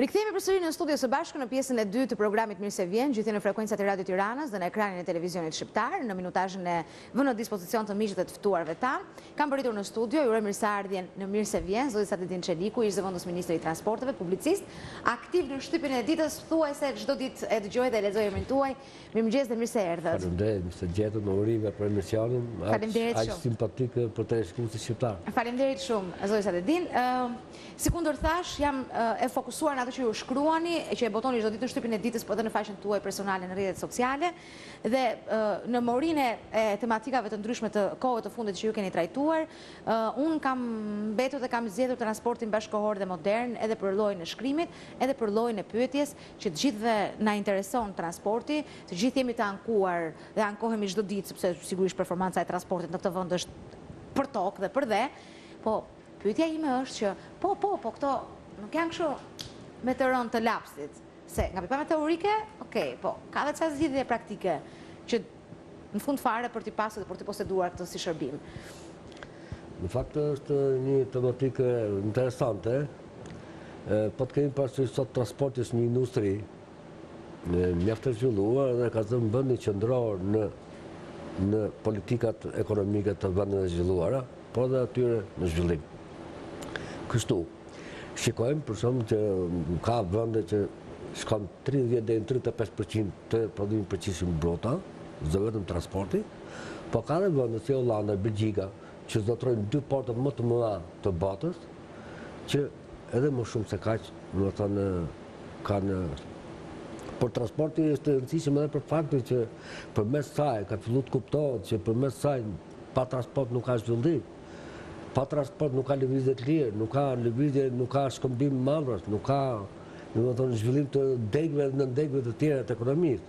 Rikthehemi përsëri në studio së bashku në pjesën e dytë të programit Mirë se vjen, gjithë në frekuencat e Radio Tiranës dhe në ekranin e televizionit shqiptar, në minutazhin e vënë në dispozicion të miqët e të ftuarve tan. Kam bëritur në studio, ju uroj mirëseardhjen në Mirë se vjen, zoti Satitin Çeliku, ish zëvendës ministri i transporteve, publicist, aktiv në shtypjen e ditës, thuajse çdo ditë e dëgjoj dhe lexoj emrin tuaj. Mirëmëngjes dhe mirë se erdhët. Faleminderit se gjetët në urive për emisionin. Faleminderit shumë. Aq simpatik për televizionin shqiptar. Faleminderit shumë, zoti Satitin. Si kundër thash, jam e fokusuar në atë që ju shkruani, që e botoni çdo ditë në shtypjen e ditës, po edhe në faqen tuaj personale në rrjetet sociale, dhe në morinë e tematikave të ndryshme të kohëve të fundit që ju keni trajtuar, unë kam mbetur dhe kam zgjedhur transportin bashkëkohor dhe modern, edhe për llojin e shkrimit, edhe për llojin e pyetjes, që të gjithëve na intereson transporti, të gjithë jemi të ankuar dhe ankohemi çdo ditë, sepse sigurisht performanca e transportit në këtë vend është për tokë dhe për dhe, po pyetja ime është që po këto nuk janë kështu me të rënë të lapsit, se nga pikpamja teorike, okay, po ka edhe çfarë zgjidhje praktike që në fund fare për t'i pasur dhe për t'i poseduar këtë si shërbim. Në fakt është një tematikë interesante, po të kemi parasysh sot transporti është një industri mjaft e zhvilluar dhe ka zënë vendin qendror në politikat ekonomike të vendeve të zhvilluara, por edhe atyre në zhvillim. Kështu, shikojmë për shembull që ka vende që shkon 30 deri në 35% të prodhimit përgjithshëm brota, vetëm transporti, po ka edhe vende si Hollanda, Belgjika, që zotërojnë 2 portat më të mëdha të botës, që edhe më shumë se kaq, do të thonë, kanë. Por transporti është i rëndësishëm edhe për faktin që përmes saj ka filluar të kuptohet që përmes saj pa transport nuk ka zhvillim. Pa transport nuk ka lëvizje të lirë, nuk ka lëvizje, nuk ka shkëmbim mavrash, nuk ka, do të thonë, zhvillim të degëve dhe nëndegëve të tjera të ekonomisë.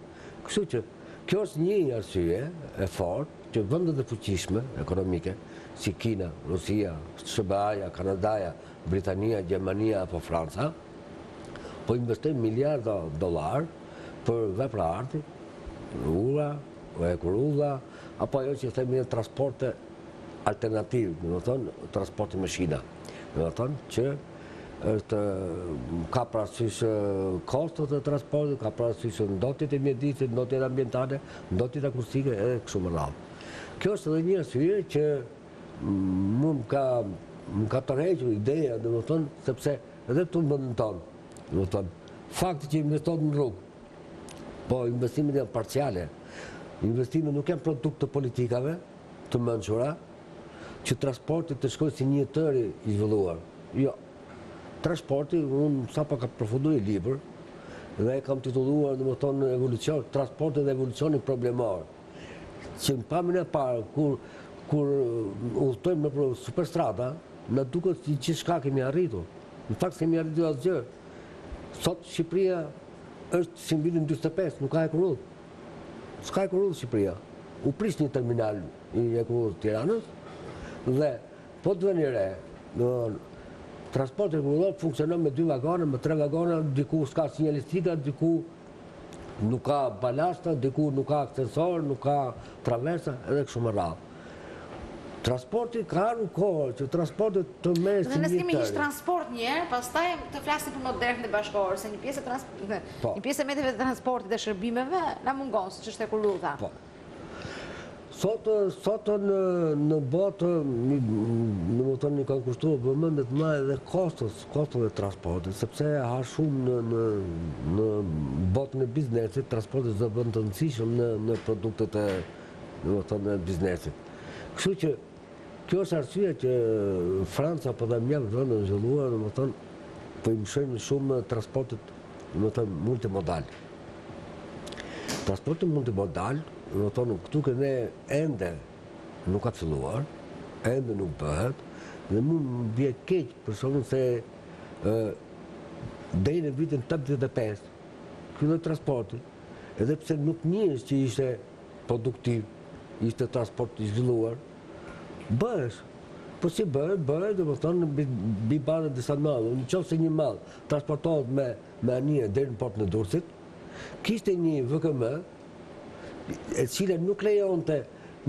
Kështu që kjo është një arsye e fortë që vendet e fuqishme ekonomike, si Kina, Rusia, SBA-ja, Kanadaja, Britania, Gjermania apo Franca, po investojnë miliarda dollar për vepra arti, ura, kurudha, apo ajo që themi transporte alternativ, do të thonë, transporti mashina. Do të thonë që ka parasysh kostot e transportit, ka parasysh ndotjet e mjedisit, ndotjet ambientale, ndotjet akustike edhe kështu me radhë. Kjo është edhe një arsye që më ka tërhequr ideja, do të thonë, sepse edhe këtu në vendin tonë, do të thonë, fakti që investohet në rrugë, po investimet janë parciale. Investimet nuk janë produkt të politikave të mençura, që transporti të shkojë si një tëri i zhvilluar. Jo. Transporti, unë sapo ka përfunduar një libër dhe e kam titulluar, domethënë, evolucion, transporti dhe evolucioni problemor. Që në pamjen e parë, kur udhtojmë nëpër superstrada, na duket se gjithçka kemi arritur. Në fakt kemi arritur asgjë. Sot Shqipëria është si në vitin 45, nuk ka ekurudh. S'ka ekurudh Shqipëria. U prish një terminal i ekurudh të Tiranës, dhe po të veni re, transporti rregullor funksionon me 2 vagone, me 3 vagone, diku s'ka sinjalistika, diku nuk ka balasta, diku nuk ka ascensor, nuk ka traversa, edhe kështu me radhë. Transporti ka ardhur kohë që transporti të merret si një. Ne kemi një transport një herë, pastaj të flasim për modern dhe bashkëkohor, se një pjesë e mjeteve të transportit dhe shërbimeve na mungon, siç është e kurudha. Sot në botë, në kanë kushtuar vëmendje të mëdha edhe kostot e transportit, sepse ha shumë në botën e biznesit, transporti është vend të rëndësishëm në produktet e biznesit. Kështu që kjo është arsye që Franca po dhe mjaft vende të zhvilluara, domethënë, po i mshojnë shumë transportit, domethënë, multimodal. Transporti multimodal, do të thonë, këtu që ne ende nuk ka filluar, ende nuk bëhet, dhe mu më bje keq për shkakun se deri në vitin 85 filloi transporti, edhe pse nuk njihesh që ishte produktiv, ishte transport i zhvilluar, bëhesh. Po si bëhet, do të thonë, mbi bazë disa mall. Nëse një mall transportohet me anije deri në portën e Durrësit, kishte një VKM e cila nuk lejonte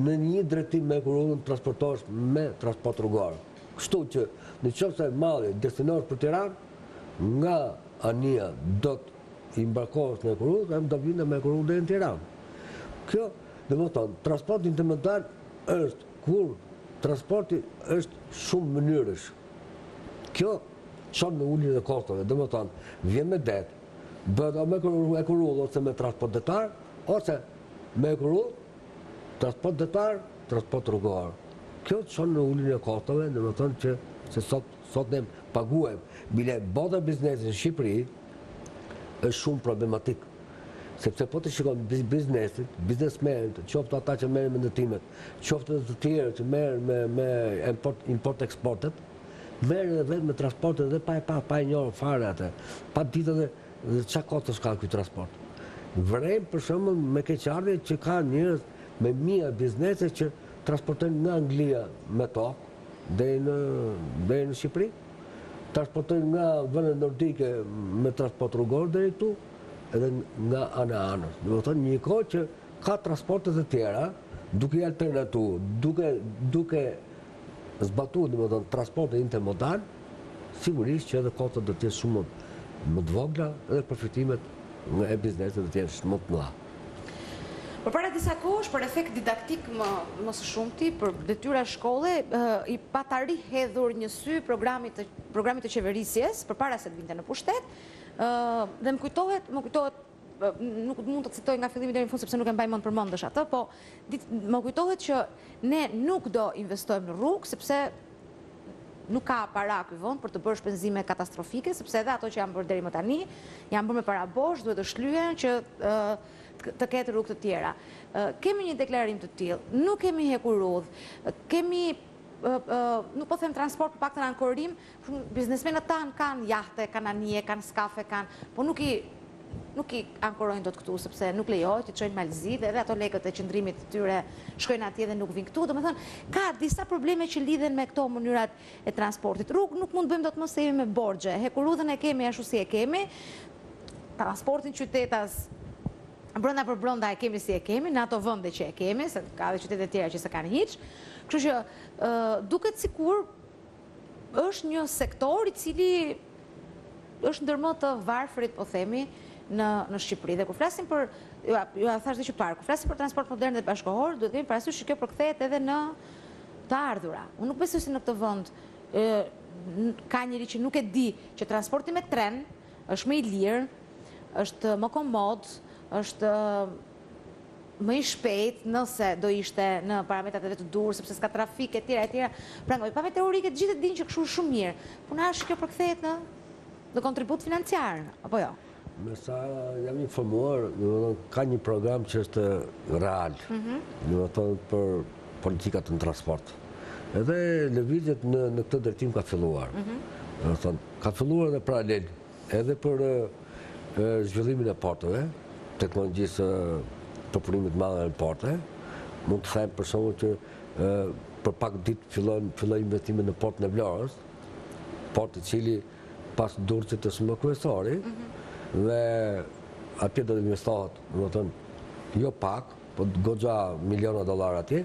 në një drejtim me kurudhën transportohesh me transport rrugor. Kështu që nëse malli destinohet për Tiranë, nga ania do të imbarkohet në Ekurudh, do vinte me Ekurudh deri në Tiranë. Kjo, domethënë, transporti ndërkombëtar është kur transporti është shumë mënyrësh. Kjo çon në uljen e kostave, domethënë, vjen me det, bëhet me Ekurudh ose me transport detar, ose me Ekurudh, transport detar, transport rrugor. Kjo çon në uljen e kostave, domethënë që se sot ne paguajmë, bile bota e biznesit në Shqipëri është shumë problematik. Sepse po të shikon biznesit, biznesmenët, qoftë ata që merren me ndërtimet, qoftë të tjerë që merren me import-eksportet, merren edhe vetëm me transportet dhe pa e njohur fare atë, pa ditë edhe çka kostos ka ky transport. Vrem për shembull me keqardhje që ka njerëz me mijë biznese që transportojnë nga Anglia me tokë deri në Shqipëri, transportojnë nga vendet nordike me transport rrugor deri këtu, edhe nga anës. Do të thonë një kohë që ka transporte të tjera, duke alternatuar, duke zbatuar domethënë transportin intermodal, sigurisht që edhe kostot do të jenë shumë më të vogla dhe përfitimet e biznesit do të jenë shumë më të mëdha. Përpara disa kohësh, për efekt didaktik më së shumti, për detyra shkolle, i pata rihedhur një sy programit të qeverisjes, përpara se të vinte në pushtet, dhe më kujtohet, nuk mund të citoj nga fillimi deri në fund sepse nuk e mbaj mend përmendesh atë, po më kujtohet që ne nuk do investojmë në rrugë sepse nuk ka para ky vend për të bërë shpenzime katastrofike, sepse edhe ato që janë bërë deri më tani janë bërë me para bosh, duhet të shlyhen që të ketë rrugë të tjera. Kemi një deklarim të tillë, nuk kemi hekur rrugë, kemi nuk po them transport, për paktën ankorim, biznesmenët tanë kanë jahte, kanë anije, kanë skafe, po nuk i ankorojnë dot këtu, sepse nuk lejohet, i çojnë Malzi dhe edhe ato lekët e qëndrimit të tyre shkojnë atje dhe nuk vinë këtu. Domethënë, ka disa probleme që lidhen me këto mënyrat e transportit. Rrugë nuk mund bëjmë dot më se jemi me borxhe. Hekurudhën e kemi ashtu si e kemi. Transportin qytetas brenda për brenda e kemi si e kemi, në ato vende që e kemi, se ka edhe qytete tjera që s'e kanë hiç. Kështu që duket sikur është një sektor i cili është ndër më të varfërit, po themi, në Shqipëri. Dhe kur flasim për, ju thash dhe që parë, kur flasim për transport modern dhe bashkohor, duhet kemi parasysh që kjo përkthehet edhe në të ardhura. Unë nuk besoj se në këtë vend ka njëri që nuk e di që transporti me tren është më i lirë, është më komod, është më i shpejt nëse do ishte në parametrat e vetë të dur, sepse s'ka trafik e tjera. Pra nga pamje teorike të gjithë dinë që kështu është shumë mirë. Puna është kjo përkthehet në kontribut financiar, apo jo? Me sa jam informuar, ka një program që është real, për politikat në transport. Edhe lëvizjet në këtë drejtim ka filluar. Ka filluar edhe paralel, edhe për zhvillimin e porteve, teknologjisë përpunimit madhe në porte. Mund të them për shembull që për pak ditë filloi investime në portin e Vlorës, port i cili pas Durrësit të shumë kryesori, dhe atje do të investohet, domethënë jo pak, po goxha miliona dollar atje.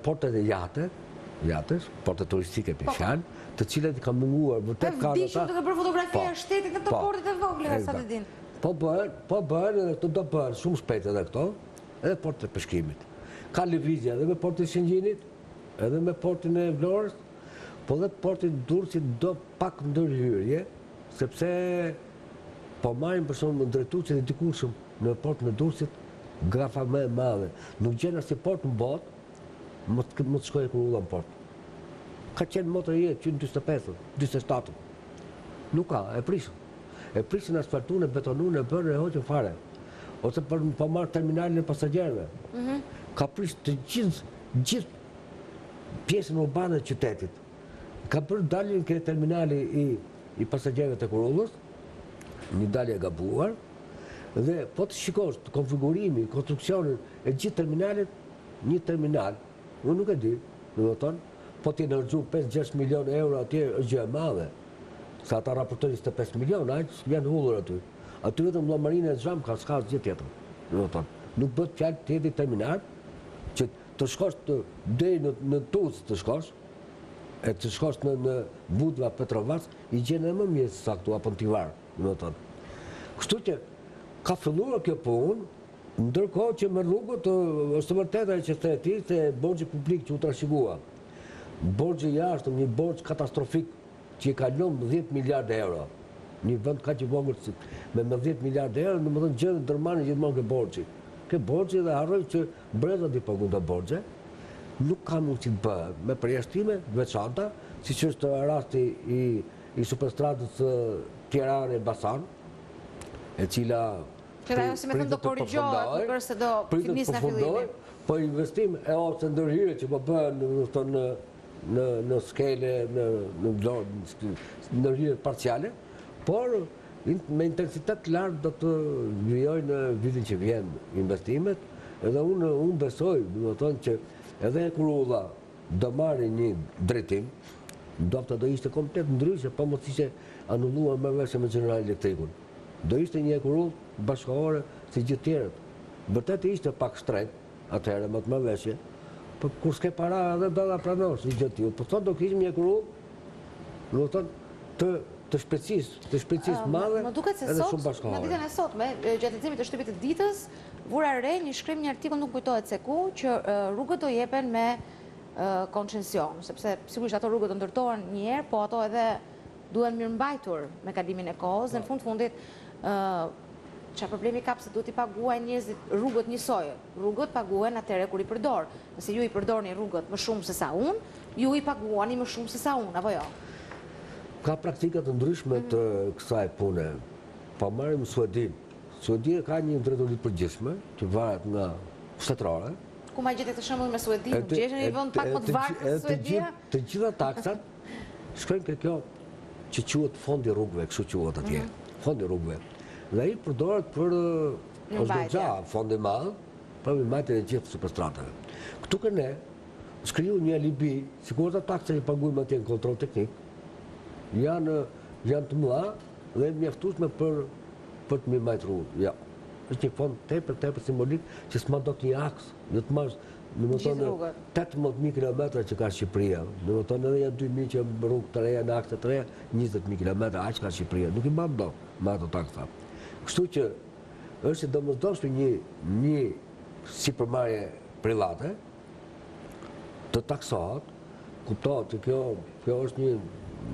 Portet e jates, portet turistike për fjalë, të cilat i kanë munguar vërtet ka ata. Të bërë fotografia e shtetit në të portet e vogla sa të dinë. Po bëhen edhe këto do bëhen shumë shpejt edhe këto, edhe portet e peshkimit. Ka lëvizje edhe me portin e Shëngjinit, edhe me portin e Vlorës, po dhe portin Durrësit do pak ndërhyrje, sepse po marrin për shembull drejtuesit e dikurshëm në portin e Durrësit grafa më e madhe. Nuk gjen as port në botë, më të shkojë Ekurudha në port. Ka qenë motor i jetë që në 45, 47. Nuk ka, e prisën. E prisën asfaltuar, e betonuar, e bërë e hoqën fare. Ose po marrë terminalin e pasagjerëve. Ka prisë të gjithë pjesën urbane të qytetit. Ka bërë daljen ke terminali i pasagjerëve të Ekurudhës, një dalje e gabuar, dhe po të shikosh konfigurimi, konstruksionin e gjithë terminalit, një terminal, unë nuk e di, po t'i ndërgju 5-6 milion euro atje është gjë e madhe. Sa ata raportojnë 25 milion, janë hullur aty. Aty vetëm llomarinë e xham ka s'ka gjë tjetër. Nuk bëhet fjalë të terminal që të shkosh deri në Tuzë të shkosh, E të shkosh në Budva Petrovac, i gjenë më mirë se sa këtu apo në Tivar, do të thonë. Kështu që ka filluar kjo punë, ndërkohë që me rrugët është vërtet ajo që the ti se borxhi publik që u trashëgua. Borxhi jashtë, një borxh katastrofik që i kalon 10 miliardë euro. Një vend kaq i vogël me 10 miliardë euro, domethënë gjë ndërmarrën gjithmonë ke borxhi. Ke borxhi dhe harroj që brezat i paguajnë të borxhe. Nuk ka mundësi të bëhet me përjashtime veçanta, siç është rasti i superstradës Tirana-Elbasan, e cila Që si me thënë do korrigjohet, përse do finis në fillimin. Po investim e ose ndërhyrje që po bëhen në skele, në ndërhyrje parciale, por me intensitet lartë do të vijojnë në vitin që vjen investimet, edhe unë besoj, do të thonë që edhe Kurulla do marrë një drejtim, ndofta do ishte komplet ndryshe, pa mos ishte anulluar marrëveshja me General Electricun. Do ishte një Kurull bashkëkohore si gjithë tjerët. Vërtet ishte pak shtrenjtë atëherë me të marrëveshje, por kur s'ke para edhe do ta pranosh një gjë tillë. Po sot do kishim një Kurull, do të thonë të shpejtësisë madhe edhe shumë bashkëkohore. Në ditën e sotme, gjatë leximit të shtypit të ditës, vura re një shkrim një artikull nuk kujtohet se ku, që rrugët do jepen me koncesion, sepse sigurisht ato rrugët do ndërtohen një herë, po ato edhe duhen mirëmbajtur me kalimin e kohës, dhe në fund fundit çfarë problemi ka pse duhet i paguajnë njerëzit rrugët njësoj. Rrugët paguhen atëherë kur i përdor. Nëse ju i përdorni rrugët më shumë se sa unë, ju i paguani më shumë se sa unë, apo jo? Ka praktika të ndryshme të kësaj pune. Pa marrim Suedin. Suedia ka një drejtori të përgjithshme që varet nga shtetërore. Ku ma gjetë të shembull me Suedin, nuk gjeshen një vend pak më të varfër se Suedia? Të gjitha taksat shkojnë ke kjo që quhet fondi rrugëve, kështu quhet atje. Fondi rrugëve. Dhe ai përdoret për ozgja, fondi i madh, për mbajtjen e gjithë superstratave. Këtu që ne shkriju një alibi, sikur ata taksa që paguajmë atje në kontroll teknik, janë të mëdha dhe mjaftueshme për të mbajtur rrugën. Ja. Është një fond tepër simbolik që s'ma do të një aks, do të marrë, domethënë 18.000 kilometra që ka Shqipëria. Domethënë edhe janë 2.000 që rrugë të reja, në akse të reja, 20.000 kilometra aq ka Shqipëria. Nuk i mban dot me ato taksa. Kështu që është domosdoshme një sipërmarrje private të taksohet, kuptohet që kjo është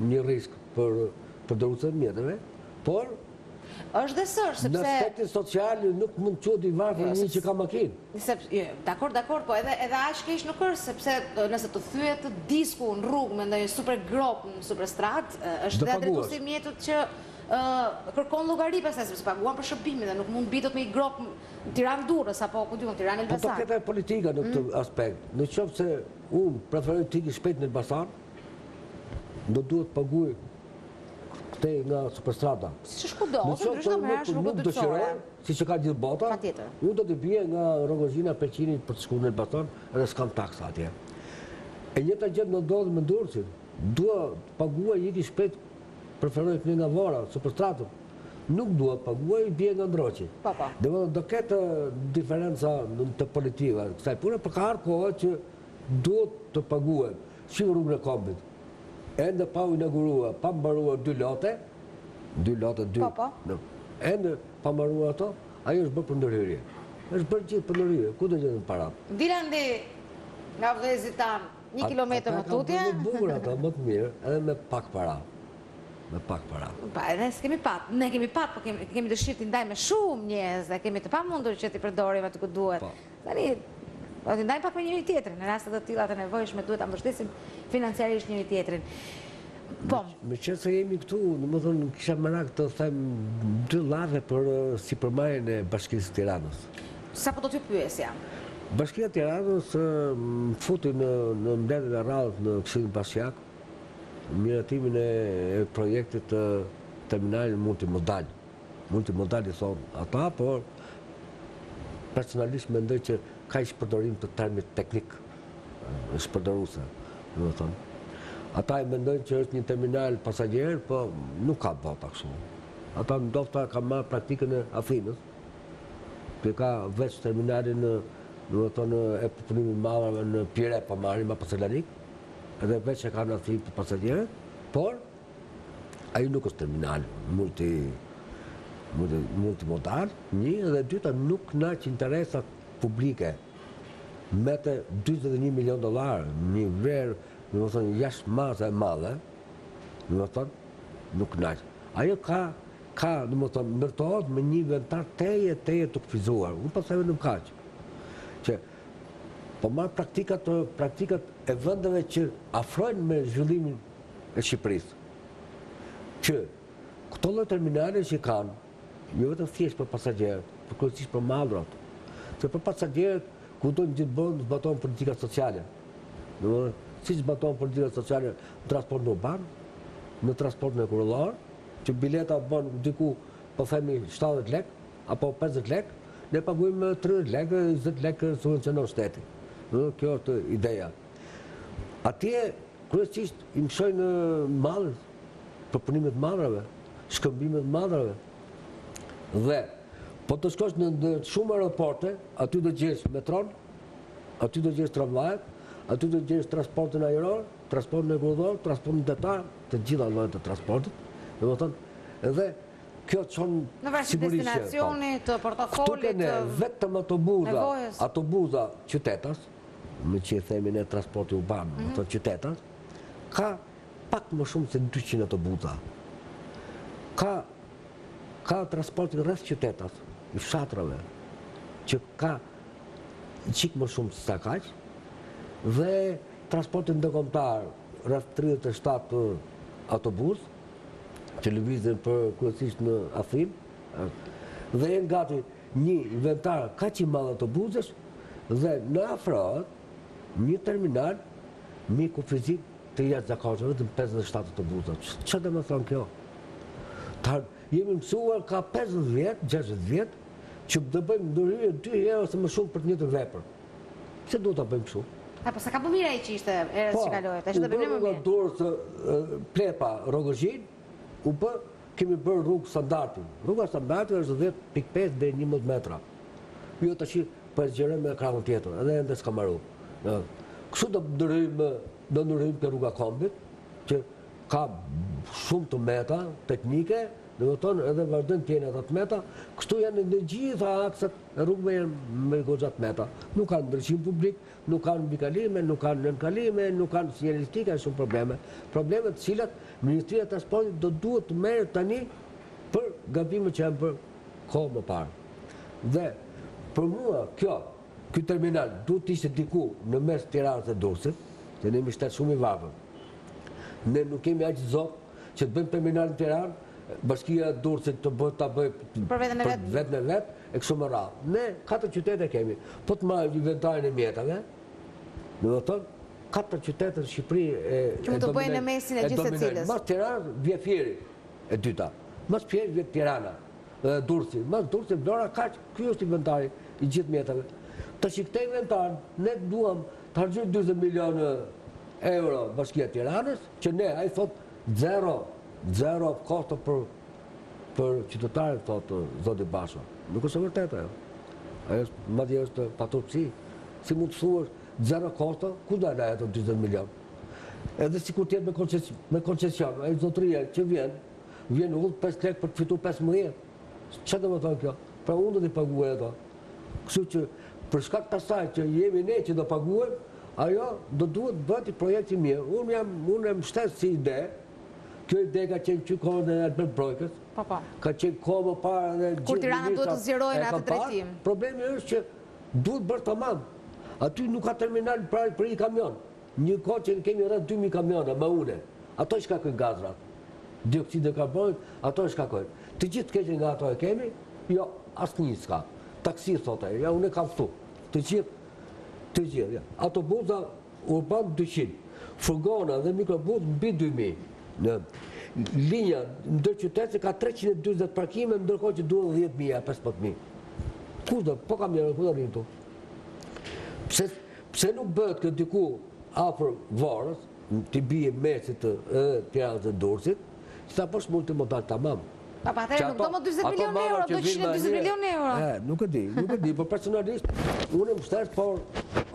një risk për përdorësit mjeteve, por është dhe sër, sepse... Në aspektin social nuk mund të quhet i varfër një që ka makinë. Dakor, po edhe aq keq nuk është, sepse nëse të thyet disku në rrugë me ndonjë super grop në superstrat, është dhe drejtuesi i mjetut që kërkon llogari pastaj, sepse paguan për shërbimin dhe nuk mund bitet me një grop në Tiranë-Durrës apo ku diun Tiranë-Elbasan. Po këtë politika në këtë aspekt. Në qoftë se unë preferoj të ikë shpejt në Elbasan, do duhet të paguaj këtej nga superstrata. Si është kudo, ose ndryshta me rash rrugët dyqësore. Si që ka gjithë bota, unë do të bie nga Rogozhina Peqinit për të shkuar në Elbasan edhe s'kam taksa atje. E njëjta gjë më ndodh me Durrësin. Dua të paguaj ikë shpejt, preferoj të nga Vora, superstratën. Nuk dua të paguaj, bie nga Ndroqi. Do ketë diferenca të politika kësaj pune, për ka ardhur kohë që duhet të paguaj si rrugën e Kombit. Ende pa u inauguruar, pa mbaruar dy lote, ende pa mbaruar ato, ajo është bërë për ndërhyrje. Është bërë gjithë për ndërhyrje, ku do gjetën parat? Dilandi nga vëllezërit tan 1 kilometër më tutje. Ata kanë bukur ato, më të mirë, edhe me pak para. Me pak para. Pa, edhe s'kemi pat. Ne kemi pat, po kemi dëshirë t'i ndajmë me shumë njerëz, dhe kemi të pamundur që t'i përdorim aty ku duhet. Tani do t'i ndajmë pak me njëri tjetrin, në rastet të tilla të nevojshme duhet ta mbështesim financiarisht njëri tjetrin. Po. Me qenë se jemi këtu, domethënë kisha merak të them 2 llave për sipërmarrjen e Bashkisë Tiranës. Sa po do t'ju pyesja? Bashkia e Tiranës futi në mbledhjen e radhës në Këshillin Bashkiak miratimin e projektit të terminalit multimodal. Multimodal i thonë ata, por personalisht mendoj që ka shpërdorim të termit teknik, shpërdoruese, domethënë. Ata i mendojnë që është një terminal pasagjer, po nuk ka bota kështu. Ata ndofta kanë marrë praktikën e Afinës, që ka veç terminalin domethënë e punimit madh në Pire, po marrin apo Selanik, edhe veç e kanë aty për pasagjerët, por ai nuk është terminal multimodal, një, dhe dyta nuk knaq interesat publike. Mete $41 milion, një vlerë, në më thonë, jashtë masa e madhe, në më thonë, nuk knaq. Ajo ka, në më thonë, ndërtohet me një inventar teje të kufizuar. Unë pasave nuk kaq. Që, po marë praktikat e vendeve që afrojnë me zhvillimin e Shqipërisë. Që këto lloj terminale që kanë, jo vetëm thjesht për pasagjerët, por kryesisht për mallrat. Se për pasagjerët, ku do në gjithë bëndë, zbatohen politika sociale. Si zbatohen politika sociale në transport në urban, në transport në kurullar, që bileta bën diku, po themi 70 lek, apo 50 lek, ne paguajmë 30 lek, 20 lek subvencionon shteti. Kjo është ideja. Atje, kryesisht, i mësojnë mallë, përpunimet malrave, shkëmbimet malrave. Dhe, po të shkosh në shumë aeroporte, aty do gjesh metron, aty do gjesh tramvajet, aty do gjesh transportin ajror, transportin e grudor, transportin detar, të gjitha llojet të transportit. Domethënë, edhe kjo çon sigurisht destinacioni të portofolit të vetëm autobuza qytetas, me që i themi ne transporti urban, domethënë qytetas, ka pak më shumë se 200 autobuza. Ka transporti rreth qytetas, i fshatrave, që ka qik më shumë se sa kaq, dhe transportin ndërkombëtar rreth 37 autobus, që lëvizin për kryesisht në Afrim, dhe janë gati një inventar kaq i madh autobusesh, dhe në afrohet një terminal me kufizik të jashtëzakonshëm, vetëm 57 autobusa. Çfarë do të thonë kjo? Jemi mësuar ka 50 vjet, 60 vjet, që do bëjmë ndërhyrje 2 herë ose më shumë për të njëjtën vepër. Pse duhet ta bëjmë kështu? Po sa ka po mira ai që ishte erës që kaloi, tash do bëjmë më mirë. Po, dorë Plepa Rogozhin, kemi bërë rrugë standardi. Rruga standardi është 10.5 deri 11 metra. Jo tash po e zgjerojmë me krahun tjetër, edhe ende s'ka marrë. Kështu do ndërhyjmë te rruga Kombit, që ka shumë të meta teknike, domethënë edhe vazhdojnë të jenë ata të meta, kështu janë në gjitha akset e rrugëve janë me goxha të meta. Nuk kanë ndryshim publik, nuk kanë mbikalime, nuk kanë nënkalime, nuk kanë sinjalistika, shumë probleme. Probleme të cilat Ministria e Transportit do duhet të merret tani për gabimet që janë bërë kohë më parë. Dhe për mua ky terminal duhet të ishte diku në mes Tiranës dhe Durrësit, se ne jemi shtet shumë i varfër. Ne nuk kemi aq zot që të bëjmë terminal në Tiranë, Bashkia e Durrësit të bëj për vetën e vet, e kështu me radhë. Ne 4 qytete kemi. Po të marrim inventarin e mjetave, domethënë 4 qytete në Shqipëri që mund të bëjnë në mesin e gjithë secilës. Mas Tiranë vjen Fieri e dyta. Mas Fieri vjen Tirana, Durrësi. Mas Durrësi Vlora kaq. Ky është inventari i gjithë mjetave. Tash këtë inventar ne duam të harxojmë 40 milionë euro Bashkia e Tiranës, që ne ai thot zero kosto për qytetarët, thotë zoti Basha. Nuk është e vërtetë ajo. Ajo madje është paturpsi. Si mund të thuash zero kosto, ku do dalë ato 40 milion? Edhe sikur të jetë me koncesion, ai zotëria që vjen udh 5 lek për të fituar 15. Çfarë do të thonë kjo? Pra unë do të paguaj ato. Kështu që për shkak të asaj që jemi ne që do paguajmë, ajo do duhet bëhet projekt i mirë. Unë jam mbështet si ide. Kjo ide ka qenë që kohën e Albert Brojkës, ka qenë kohë më parë dhe gjithë kur Tirana duhet të zgjerojë atë drejtim. Problemi është që duhet bërë tamam. Aty nuk ka terminal për një kamion. Një kohë që kemi rreth 2000 kamiona me ule. Ato shkakojnë gazrat. Dioksid e karbonit, ato shkakojnë. Të gjithë të keqen nga ato e kemi? Jo, asnjë s'ka. Taksi thotë ai, ja unë kam ftu. Të gjithë, ja. Autobusa urban 200. Furgona dhe mikrobus mbi 2000. Në linja ndër qytete ka 340 parkime, ndërkohë që duhen 10.000, 15.000. Ku do? Po kamionë, ku do rinë tu? Pse nuk bëhet këtë diku afër Varrës, të bie mesit të Tiranës dhe Durrësit, sa poshtë multimodal tamam. Atëherë nuk do më 40 milion euro, do 140 milion euro. Nuk e di, por personalisht unë më shtet, por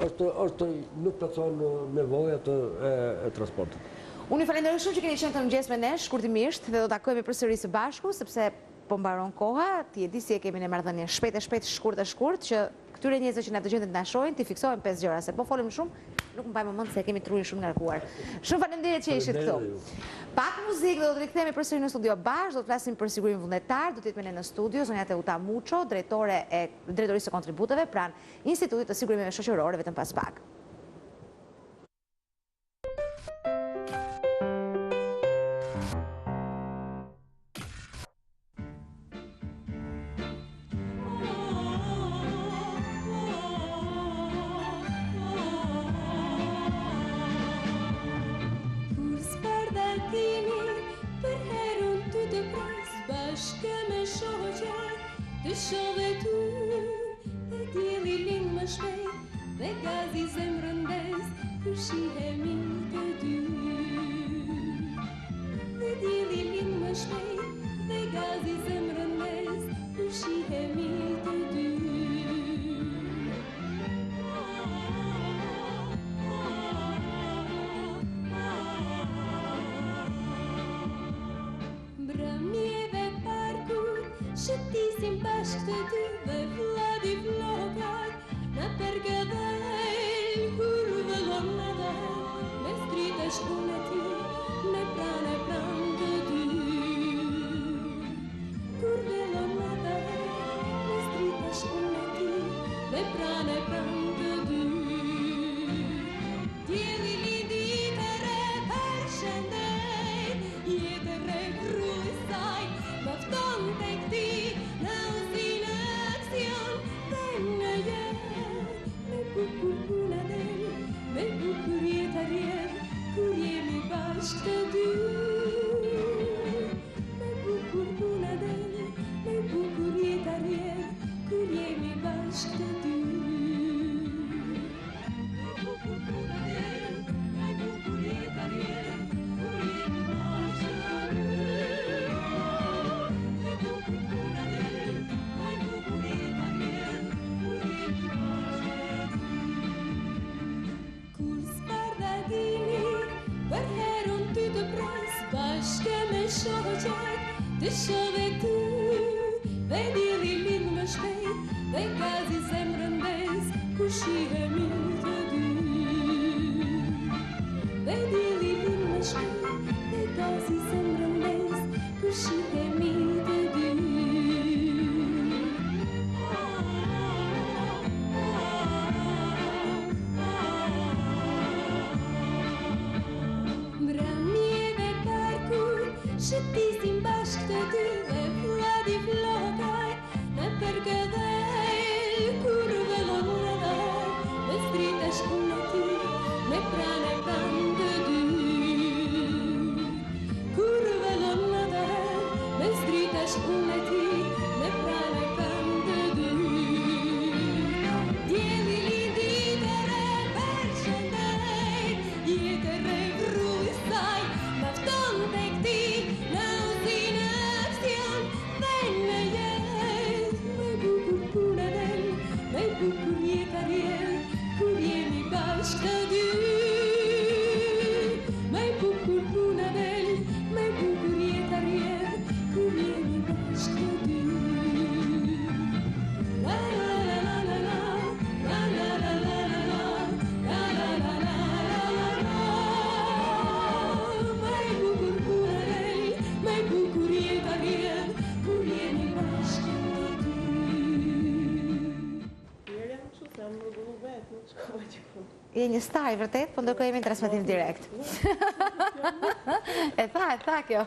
është nuk plotëson nevojat e transportit. Unë i falenderoj shumë që keni qenë të mëngjes me ne, shkurtimisht, dhe do takojmë përsëri së bashku, sepse po mbaron koha, ti e di si e kemi në marrëdhënie shpejt, shkurt, që këtyre njerëzve që na dëgjojnë dhe na shohin, ti fiksojmë 5 gjëra, se po folëm shumë, nuk më mbajmë mend se kemi trurin shumë ngarkuar. Shumë faleminderit që ishit këtu. Pak muzikë dhe do të rikthehemi përsëri në studio bashkë, do të flasim për sigurinë vullnetar, do të jetë me ne në studio zonja Teuta Muço, drejtore e drejtorisë së kontributeve pranë Institutit të Sigurimeve Shoqërore, vetëm pas pak. Shëtisim bashkë të dy dhe vladi vlokat në përgëdhej kur vëllon në dhej me stritesh unë e ti me pranë të dy kur vëllon në dhej me stritesh unë e ti me pranë të dy djeli lindi të re për shëndej jetë re krulli saj bafton të këti bashkë të dy me bukur puna del me bukur jetë arjer kur jemi bashkë të dy me bukur puna del me bukur jetë arjer kur jemi bashkë të dy me bukur puna del me bukur jetë arjer kur jemi bashkë të dy kur s'parda dini për herën ty të pres bashkë me shoqet të shove ty dhe dili lind më shpejt dhe gazi zemrën bez ku shihemi të dy dhe dili lind më shpejt dhe gazi zemrën bez ku shihemi të dy shëtisim bashkë të dy dhe vladi vlokat në përgëdhej kur vëllon në dhej me stritesh unë e ti me pranë të dy kur vëllon në dhej me stritesh unë e ti me pranë të dy djeli lindi të re për shëndej jetë re vrulli saj bafton të këti bukur jetë arjer kur jemi bashkë të dy me bukur puna del me bukur jetë arjer kur jemi bashkë të dy la la la la la la la la la la la la la la la me bukur puna del me bukur jetë arjer kur jemi bashkë të dy Je një star, vërtet, po ndërkohë jemi në transmetim direkt. E tha kjo.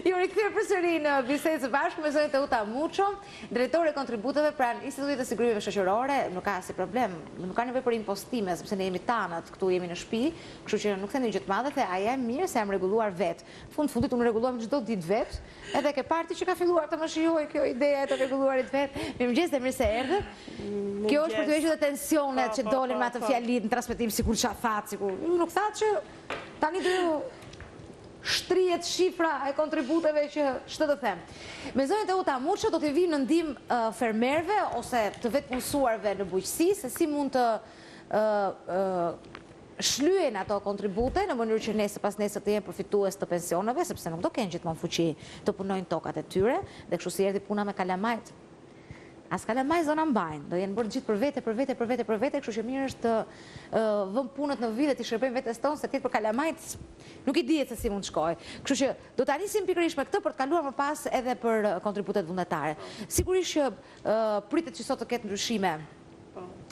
Ju rikthyer përsëri në bisedë së bashku me zonjën Teuta Muço, drejtore kontributeve pranë Institutit të Sigurimeve Shoqërore. Nuk ka asnjë problem, nuk ka nevojë për impostime, sepse ne jemi tanët, këtu jemi në shtëpi, kështu që nuk thënë gjë të madhe, the a jam mirë se jam rregulluar vet. Fundit unë rregullohem çdo ditë vet, edhe ke parti që ka filluar të më shijoj kjo ideja e të rregulluarit vet. Mirëmëngjes dhe mirë se erdhe. Kjo është për të hequr tensionet që dolin me atë fjalitë në transmetim sikur ç'a thatë, sikur nuk thatë që tani do shtrihet shifra e kontributeve që ç'të të them. Me zonjën e Uta Muço do të vi në ndihmë fermerëve ose të vetë punësuarve në bujqësi se si mund të shlyen ato kontribute në mënyrë që nesër pas nesër të jenë përfitues të pensioneve, sepse nuk do kenë gjithmonë fuqi të punojnë tokat e tyre, dhe kështu si erdhi puna me kalamajt. As kalamaj zona mbajnë, do jenë bërë gjithë për vete, kështu që mirë është të vëm punët në vit dhe të shërbejmë vetes tonë, se tjetë për kalamajt nuk i dihet se si mund të shkojë. Kështu që do ta nisim pikërisht me këtë për të kaluar më pas edhe për kontributet vullnetare. Sigurisht që pritet që sot të ketë ndryshime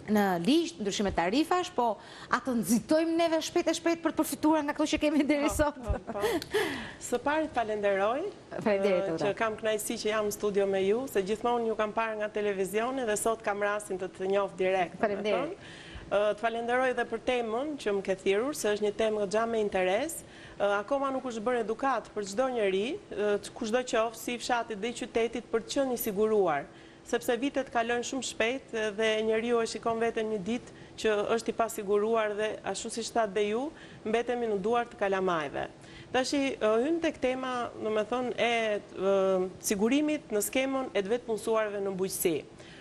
në ligj, ndryshime tarifash, po atë nxitojmë neve shpejt e shpejt për të përfituar nga këto që kemi deri sot. Së pari falenderoj që kam kënaqësi që jam në studio me ju, se gjithmonë ju kam parë nga televizioni dhe sot kam rastin të të njoh direkt. Faleminderit. Të falenderoj dhe për temën që më ke thirrur, se është një temë goxha me interes. Akoma nuk është bërë edukat për çdo njeri, kushdo qoftë, si i fshatit dhe i qytetit, për të qenë i siguruar. Sepse vitet kalojnë shumë shpejt dhe njeriu e shikon veten një ditë që është i pasiguruar dhe ashtu siç thatë dhe ju, mbetemi në duart të kalamajve. Tashi hyn tek tema, domethënë, e sigurimit në skemën e të vetë punësuarve në bujqësi.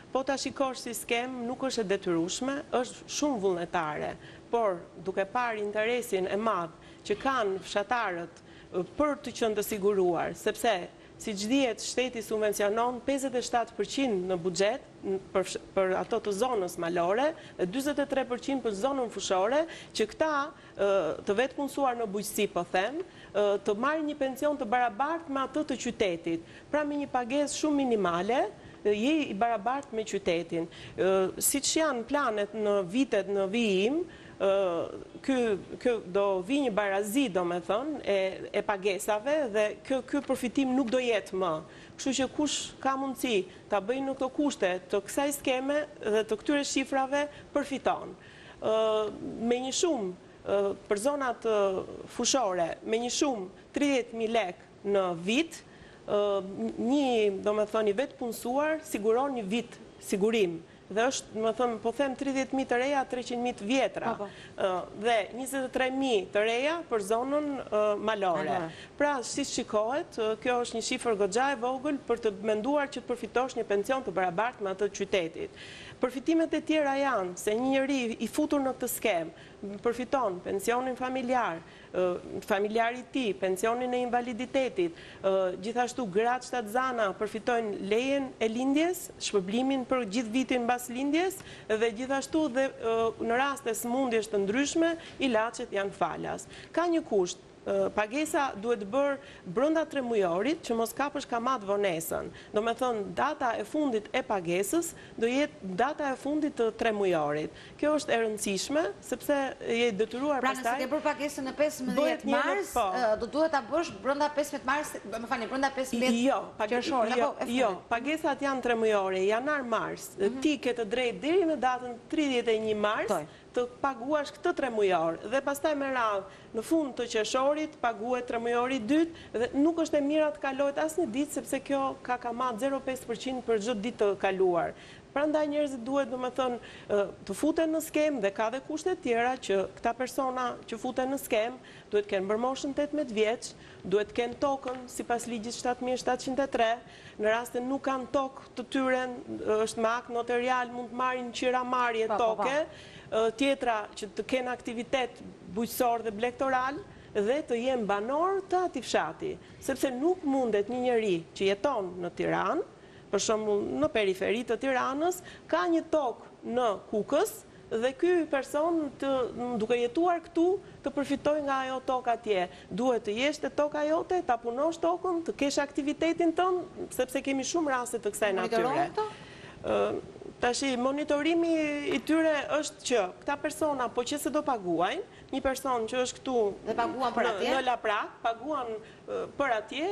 Po ta shikosh si skemë nuk është e detyrueshme, është shumë vullnetare, por duke parë interesin e madh që kanë fshatarët për të qenë të siguruar, sepse si që dihet, shteti subvencionon 57% në buxhet për ato të zonës malore dhe 43% për zonën fushore, që këta të vetë punësuar në bujqësi, po them, të marrin një pension të barabartë me atë të qytetit. Pra me një pagesë shumë minimale, je i barabartë me qytetin. Siç janë planet në vitet në vijim, ky do vi një barazi, domethënë, e pagesave dhe ky përfitim nuk do jetë më. Kështu që kush ka mundësi ta bëjë në këto kushte të kësaj skeme dhe të këtyre shifrave përfiton. Me një shumë për zonat fushore, me një shumë 30.000 lek në vit, domethënë, i vetë punësuar siguron një vit sigurim. Dhe është, më thëmë, po them 30.000 të reja, 300.000 të vjetra, dhe 23.000 të reja për zonën malore. Pra, si shikohet, kjo është një shifër goxha e vogël për të menduar që të përfitosh një pension të barabartë me atë qytetit. Përfitimet e tjera janë se një njeri i futur në këtë skemë përfiton pensionin familjar, familjari i tij, pensionin e invaliditetit, gjithashtu gratë shtatzana përfitojnë lejen e lindjes, shpërblimin për gjithë vitin mbas lindjes dhe gjithashtu dhe në raste sëmundjesh të ndryshme, ilaçet janë falas. Ka një kusht. Pagesa duhet bërë brenda 3 mujorit që mos kapësh kamat vonesën. Do me thënë, data e fundit e pagesës do jetë data e fundit të 3 mujorit. Kjo është e rëndësishme, sepse je detyruar pastaj. Pra nëse ke bërë pagesën në 15 mars, do duhet ta bësh brenda 15 mars, më falni, brenda 15 qershorit. Jo, pagesat janë 3 mujore, janar mars. Ti ke të drejtë deri në datën 31 mars të paguash këtë 3 mujor dhe pastaj me radhë në fund të qershorit paguhet 3 mujori dytë dhe nuk është e mira të kalohet asnjë ditë sepse kjo ka kamat 0,5% për çdo ditë të kaluar. Prandaj njerëzit duhet, domethënë, të futen në skemë dhe ka dhe kushte tjera që këta persona që futen në skemë duhet kenë bërë moshën 18 vjeç, duhet kenë tokën sipas ligjit 7703, në rast se nuk kanë tokë të tyre, është me akt notarial, mund të marrin qiramarrje toke, tjetra që të kenë aktivitet bujqësor dhe blegtoral dhe të jenë banor të atij fshati, sepse nuk mundet një njeri që jeton në Tiranë, për shembull në periferi të Tiranës, ka një tokë në Kukës dhe ky person duke jetuar këtu të përfitojë nga ajo tokë atje. Duhet të jesh te toka jote, ta punosh tokën, të kesh aktivitetin tënd, sepse kemi shumë raste të kësaj natyre. Tashi, monitorimi i tyre është që këta persona, po që se do paguajnë, një person që është këtu në laprak, paguan për atje,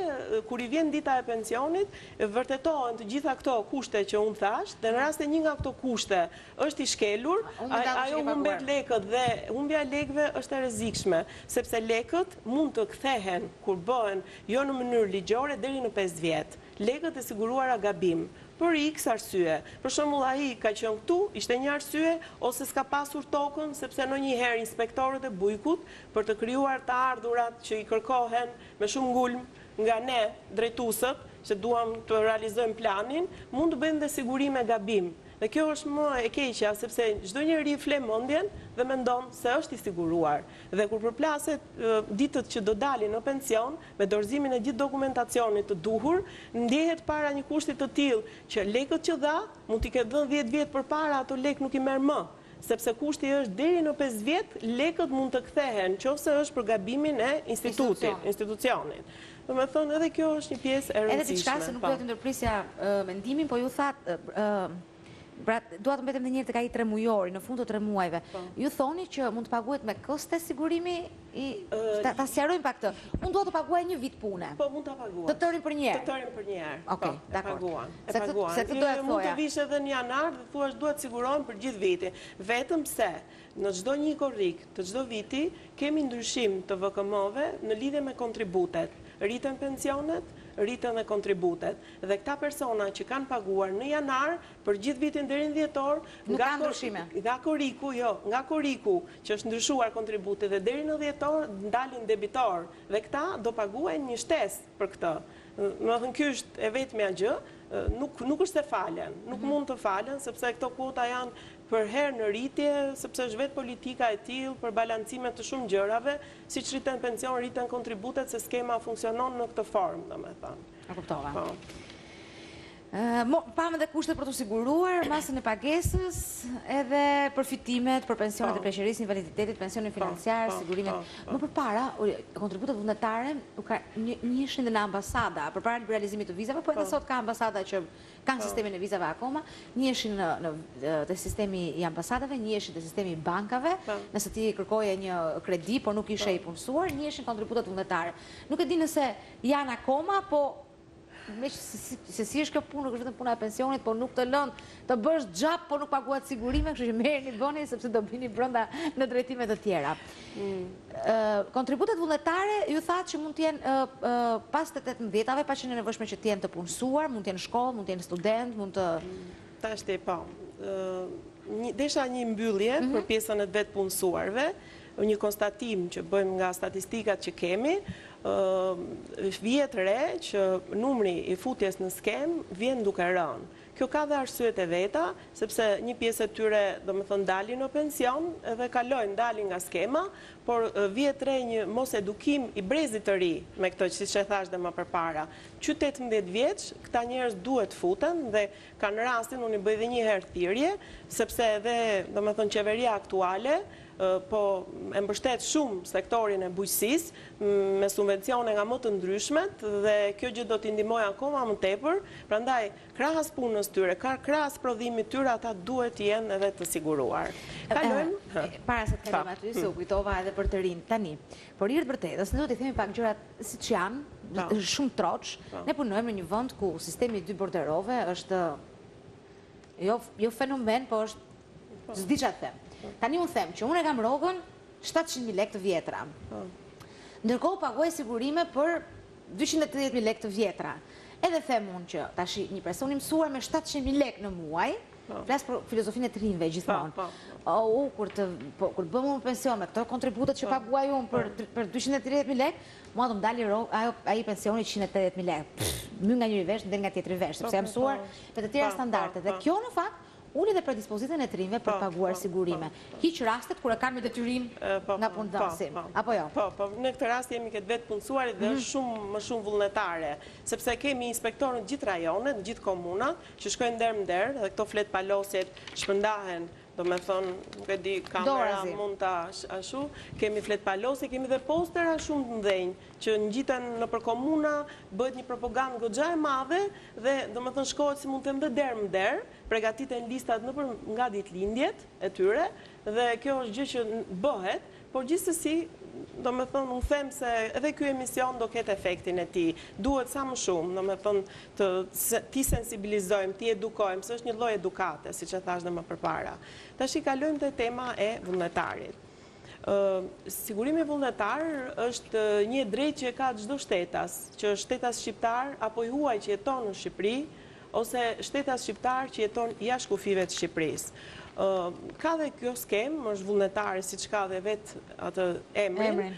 kur i vjen dita e pensionit, vërtetohen të gjitha këto kushte që unë thash, dhe në rast e një nga këto kushte është i shkelur, ajo humbet lekët dhe humbja e lekëve është e rrezikshme, sepse lekët mund të kthehen kur bëhen jo në mënyrë ligjore deri në 5 vjet. Lekët e siguruara gabim. për X arsye. Për shembull, ai ka qenë këtu, ishte një arsye, ose s'ka pasur tokën, sepse ndonjëherë inspektorët e bujkut, për të krijuar të ardhurat që i kërkohen me shumë ngulm nga ne, drejtuesët, që duam të realizojmë planin, mund të bëjmë dhe sigurime gabim. Dhe kjo është më e keqja, sepse çdo njeri fle mendjen dhe mendon se është i siguruar. Dhe kur përplaset ditët që do dalin në pension, me dorëzimin e gjithë dokumentacionit të duhur, ndjehet para një kushti të tillë që lekët që dha, mund t'i ketë dhënë 10 vjet përpara, ato lekë nuk i merr më. Sepse kushti është deri në 5 vjet, lekët mund të kthehen, nëse është për gabimin e institucionit. Do me thonë, edhe kjo është një pjesë e rëndësishme. Edhe diçka se nuk do të ndërprisja mendimin, po ju thatë, pra, dua të mbetem edhe një herë tek ai 3 mujori, në fund të 3 muajve. Ju thoni që mund të paguhet me koste sigurimi, ta sqarojmë pak këtë. Unë dua të paguaj një vit pune. Po, mund ta paguash. Të tërin për një herë. Të tërin për një herë. Okej, dakor. E paguan. Se këtë do e Mund të thoja. vish edhe në janar dhe thuash duhet sigurohem për gjithë vitin. Vetëm se në çdo një korrik të çdo viti kemi ndryshim të VKM-ve në lidhje me kontributet. Rriten pensionet, rriten dhe kontributet. Dhe këta persona që kanë paguar në janar për gjithë vitin deri në dhjetor, nga koriku që është ndryshuar kontributi dhe deri në dhjetor ndalin debitor dhe këta do paguajnë një shtesë për këtë. Më thënë, ky është e vetmja gjë, nuk është se falen, nuk mund të falen, sepse këto kuota janë për herë në rritje, sepse është vetë politika e tillë për balancime të shumë gjërave, siç rriten pension, rriten kontributet, se skema funksionon në këtë formë, domethënë. E kuptova. Po. Pamë dhe kushtet për të siguruar, masën e pagesës, edhe përfitimet për pensionet e pleqërisë, invaliditetit, pensionin financiar, sigurimet. Më përpara, kontributet vullnetare njihen në ambasada, përpara liberalizimit të vizave, po edhe sot ka ambasada që kanë sistemin e vizave akoma, njihen në sistemi i ambasadave, njihen në sistemi i bankave, nëse ti kërkoje një kredi, por nuk ishe i punësuar, njihen kontributet vullnetare. Nuk e di nëse janë akoma, po se si është kjo punë, nuk është vetëm puna e pensionit, po nuk të lënë të bësh gjap, po nuk paguat sigurime, kështu që merrni bëni sepse do bini brenda në drejtime të tjera. Kontributet vullnetare ju thatë që mund të jenë pas të 18-ave, pa që në nevojshme që të jenë të punësuar, mund të jenë shkollë, mund të jenë student, mund të... Tashti, po. Desha një mbyllje për pjesën e vetë punësuarve, një konstatim që bëjmë nga statistikat që kemi, vjet re që numri i futjes në skem vjen duke rënë. Kjo ka dhe arsyet e veta, sepse një pjesë e tyre, domethënë, dalin në pension dhe kalojnë, dalin nga skema, por vjet re një mos edukim i brezit të ri me këto që siç e thash dhe më përpara. Që 18 vjeç, këta njerëz duhet futen dhe kanë rastin, unë i bëj dhe një herë thirrje, sepse edhe, domethënë, qeveria aktuale po e mbështet shumë sektorin e bujqësisë me subvencione nga më të ndryshmet dhe kjo gjë do t'i ndihmojë akoma më tepër, prandaj krahas punës tyre, krahas prodhimit tyre, ata duhet të jenë edhe të siguruar. Kalojmë. Para se të kalojmë aty, se u kujtova edhe për të rinë tani. Por i vërtetës, ne do t'i themi pak gjërat siç janë, shumë troç. Ne punojmë në një vend ku sistemi i dy borderove është jo fenomen, po është s'di çfarë them. Tani unë them që unë e kam rrogën 700.000 lekë të vjetra. Ndërkohë paguaj sigurime për 280.000 lekë të vjetra. Edhe them unë që tash një person i mësuar me 700.000 lekë në muaj, flas për filozofinë e të rinjve gjithmonë. Kur bëm unë pension me këto kontributet që paguaj unë për 230.000 lekë, mua do më dali ai pensioni 180.000 lekë. My nga njëri vesh, ndër nga tjetri vesh, sepse jam mësuar me të tjera standarde. Dhe kjo në fakt uli dhe predispozitën e të rinjve për paguar sigurime. Hiq rastet kur e kanë me detyrim nga punëdhënësi. Apo jo? Po, në këtë rast jemi këtë vetë punësuarit dhe është më shumë vullnetare, sepse kemi inspektorë në gjithë rajonet, në gjithë komunat, që shkojnë der më der, dhe këto flet palosjet shpërndahen, do me thonë, nuk e di, kamera mund të ashu, kemi flet palosje, kemi dhe postera shumë të mdhenjë, që ngjiten në për komuna, bëhet një propagandë goxha e madhe, dhe do me thonë shkohet si mund të mbë der më der, përgatiten listat nga ditëlindjet e tyre, dhe kjo është gjë që bëhet, por gjithsesi, do me thonë, unë them se edhe kjo emision do ketë efektin e ti. Duhet sa më shumë, do me thonë, ti sensibilizojmë, ti edukojmë, se është një lloj edukate, si që thash dhe më përpara. Tash i kalojmë te tema e vullnetarit. Sigurimi vullnetar është një drejtë që ka çdo shtetas, që është shtetas shqiptar apo i huaj që jeton në Shqipëri, ose shtetas shqiptar që jeton jashtë kufive të Shqipërisë. Ka dhe kjo skemë, është vullnetare, si që ka dhe vetë atë emrin.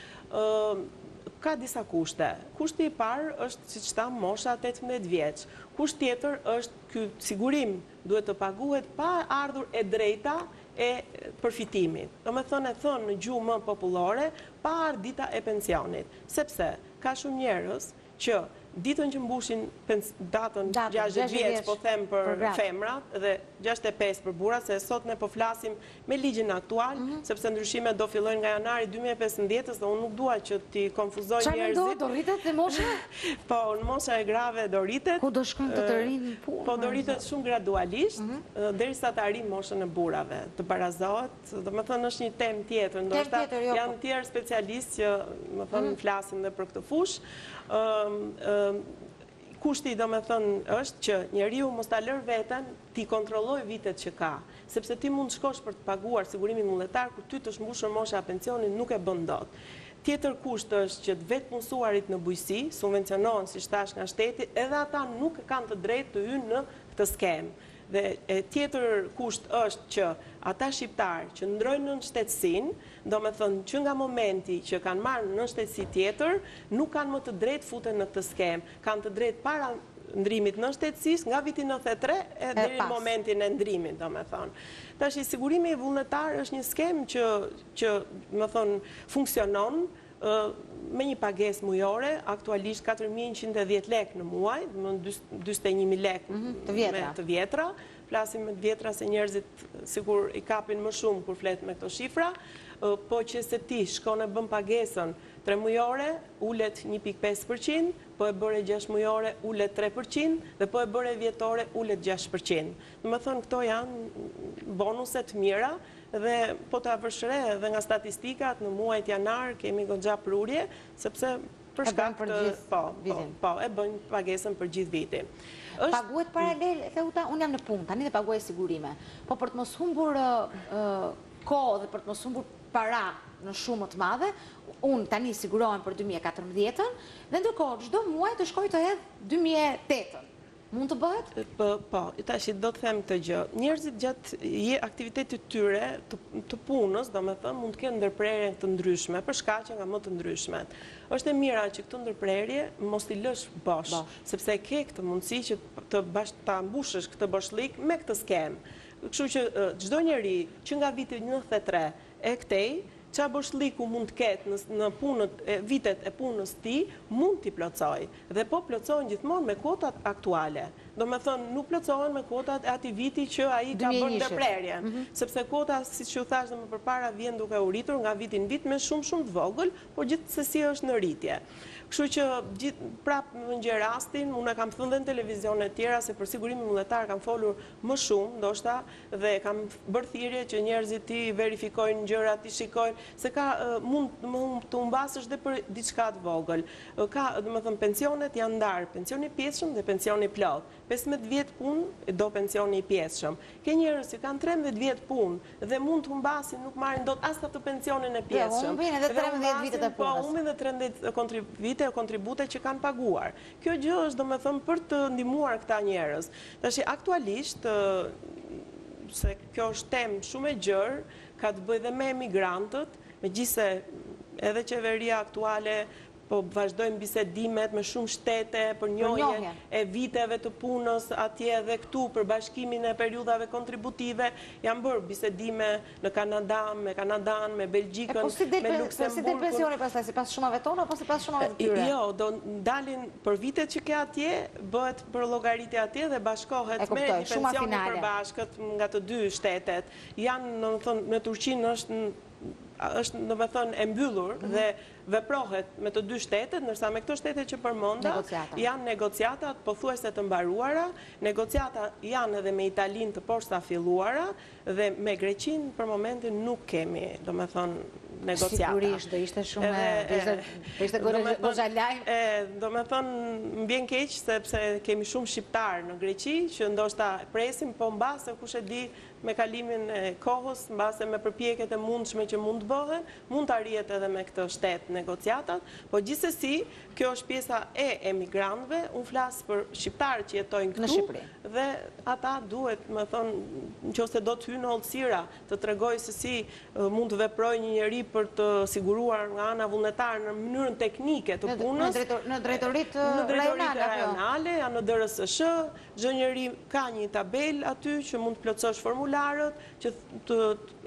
Ka disa kushte. Kushti i parë është, si që thamë, mosha 18 vjeç. Kusht tjetër është ky sigurim duhet të paguhet pa ardhur e drejta e përfitimit. Do me thënë në gjuhë më popullore, pa ardhur dita e pensionit. Sepse ka shumë njerëz që ditën që mbushin datën 60 vjeç, po them për femrat dhe 65 për burrat, se sot ne po flasim me ligjin aktual, sepse ndryshimet do fillojnë nga janari 2015, dhe unë nuk dua që ti konfuzoj njerëzit. Çfarë do rritet në mosha? Po, në mosha e grave do rritet. Ku do shkojnë të rinë punë? Po, do rritet shumë gradualisht, derisa të arrijë moshën e burrave, të barazohet. Do të thënë është një temë tjetër, ndoshta janë tjerë specialistë që, më thënë, flasin dhe për këtë fushë. Kushti do me thënë është që njeriu mos ta lër veten ti kontrolloj vitet që ka, sepse ti mund shkosh për të paguar sigurimin vullnetar kur ty të shmbushur mosha e pensionit nuk e bën dot. Tjetër kusht është që të vetë punësuarit në bujqësi subvencionohen si thash nga shteti, edhe ata nuk kanë të drejtë të hyjnë në këtë skemë. Dhe tjetër kusht është që ata shqiptarë që ndrojnë në shtetësinë, do me thënë që nga momenti që kanë marrë në shtetësi tjetër, nuk kanë më të drejtë futen në këtë skemë, kanë të drejtë para ndrimit në shtetësisë nga viti 93 deri në momentin e ndrimit, do me thënë. Tash sigurimi vullnetar është një skemë që më thënë funksionon me një pagesë mujore, aktualisht 4.110 lek në muaj, 41.000 lek të vjetra. Flasim me të vjetra se njerëzit sigur i kapin më shumë kur flet me këto shifra, po që se ti shkon e bën pagesën 3 mujore, ulet 1.5%, po e bëre 6 mujore, ulet 3%, dhe po e bëre vjetore, ulet 6%. Në më thënë, këto janë bonuset mira, dhe po të avërshre dhe nga statistikat në muajt janar kemi goxha prurje, sepse për shkak të e bëjnë pagesën për gjithë vitin. Paguhet paralel, Theuta, unë jam në punë, tani dhe paguaj sigurime, po për të mos humbur kohë dhe për të mos humbur para në shumë të madhe, unë tani sigurohem për 2014, dhe ndërkohë çdo muaj të shkoj të hedh 2008. Mund të bëhet? Po, tash do të them këtë gjë. Njerëzit gjatë aktivitetit tyre të punës, do me thënë, mund të kenë ndërprerje të ndryshme, për shkaqe nga më të ndryshmet. Është e mira që këtë ndërprerje mos t'i lësh bosh, sepse ke këtë mundësi që ta mbushësh këtë boshlik me këtë skemë. Kështu që çdo njeri që nga viti 93 e këtej, qa boshliku mund të ketë në vitet e punës ti, mund t'i plotësoj. Dhe po plotësojnë gjithmonë me kotat aktuale. Do me thënë, nuk plotësojnë me kotat e ati viti që a i ka bërë ndërprerje. Sepse kota, si që thash dhe më përpara, vjen duke u rritur nga vitin vit me shumë të vogël, por gjithsesi është në rritje. Kështu që prapë në një rastin, unë kam thënë dhe në televizionet tjera se për sigurimin vullnetar kam folur më shumë, ndoshta, dhe kam bërë thirrje që njerëzit ti verifikojnë gjërat, ti shikojnë, se mund të humbasësh dhe për diçka të vogël. Ka, do të thënë, pensionet janë ndarë, pensioni i pjesshëm dhe pensioni i plot. 15 vjet punë do pensioni i pjesshëm. Ke njerëz që kanë 13 vjet punë dhe mund të humbasin, nuk marrin dot as atë pensionin e pjesshëm. Humbin edhe 13 vitet e punës. Po, humbin edhe 13 vite kontribute që kanë paguar. Kjo gjë është, do me thëmë, për të ndihmuar këta njerëz. Tash aktualisht, se kjo është temë shumë e gjerë, ka të bëjë dhe me emigrantët, megjithëse edhe qeveria aktuale po vazhdojmë bisedimet me shumë shtete për njohjen e viteve të punës atje dhe këtu për bashkimin e periudhave kontributive. Janë bërë bisedime në Kanada, me Kanadan, me Belgjikën, me Luksemburgun. Po si del pensioni pastaj, si pas shumave tona, apo si pas shumave të tyre? Jo, do dalin për vitet që ke atje, bëhet për llogaritje atje dhe bashkohet me pensioni përbashkët nga të dy shtetet. Janë, në thënë, në Turqinë është në me thënë e mbyllur dhe veprohet me të dy shtetet, nërsa me këto shtetet që përmonda janë negociatat pothuajse të mbaruara, negociata janë edhe me Italinë të poshta filluara dhe me Greqinë për momentin nuk kemi, do me thënë, negociata. Sigurisht, do ishte shumë, do ishte gozhalaj. Do me thënë, më vjen keq sepse kemi shumë shqiptarë në Greqi që ndoshta presim, po mbase kush e di me kalimin e kohës, mbase me përpjekjet e mundshme që mund të bëhen, mund të arrihet edhe me këtë shtet negociatat, po gjithsesi kjo është pjesa e emigrantëve, unë flas për shqiptarët që jetojnë Në këtu Shqipëri. dhe ata duhet, më thonë, nëse do të hyjnë në hollësira, të tregojë se si mund të veprojë një njeri për të siguruar nga ana vullnetare në mënyrën teknike të punës. Në drejtoritë Në drejtoritë rajonale. rajonale, janë në DRSSH, çdo njeri ka një tabel aty që mund të plotësosh formularët, që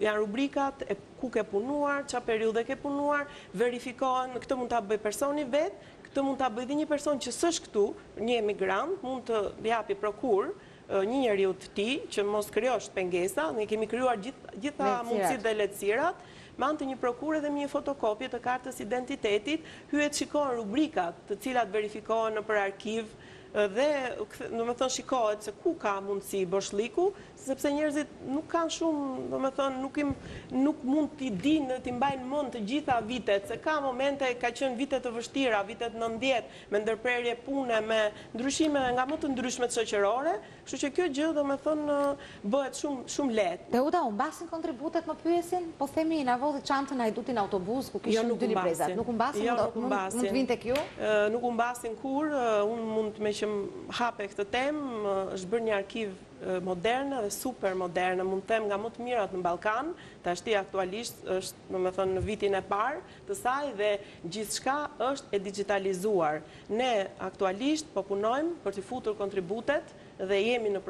janë rubrikat e ku ke punuar, çfarë periudhe ke punuar, verifikohen, këtë mund ta bëj personi vet, këtë mund ta bëj dhe një person që s'është këtu, një emigrant, mund të japi prokur një njeriu të tij që mos krijosh pengesa, ne kemi krijuar gjitha mundësitë dhe lehtësirat. Me anë të një prokure dhe një fotokopje të kartës identitetit, hyhet shikohen rubrikat të cilat verifikohen nëpër arkiv dhe do të thonë shikohet se ku ka mundësi boshliku, sepse njerëzit nuk kanë shumë, do të thonë nuk mund t'i dinë, t'i mbajnë mend të gjitha vitet, se ka momente, ka qenë vite të vështira, vitet 90, me ndërprerje pune, me ndryshime nga më të ndryshmet shoqërore, kështu që kjo gjë do të thonë bëhet shumë lehtë. Teuta, u mbasin kontributet, më pyesin? Po themi na vodhi çantën ai dutin autobus ku kishin dy librezat. Nuk u mbasin? Mund të vinë tek ju? Nuk u mbasin kur, unë mund me që hape këtë temë, është bërë një arkiv moderne dhe super moderne, mund të them nga më të mirat në Ballkan, tashti aktualisht është, domethënë, në vitin e parë të saj dhe gjithçka është e digitalizuar. Ne aktualisht po punojmë për të futur kontributet dhe jemi në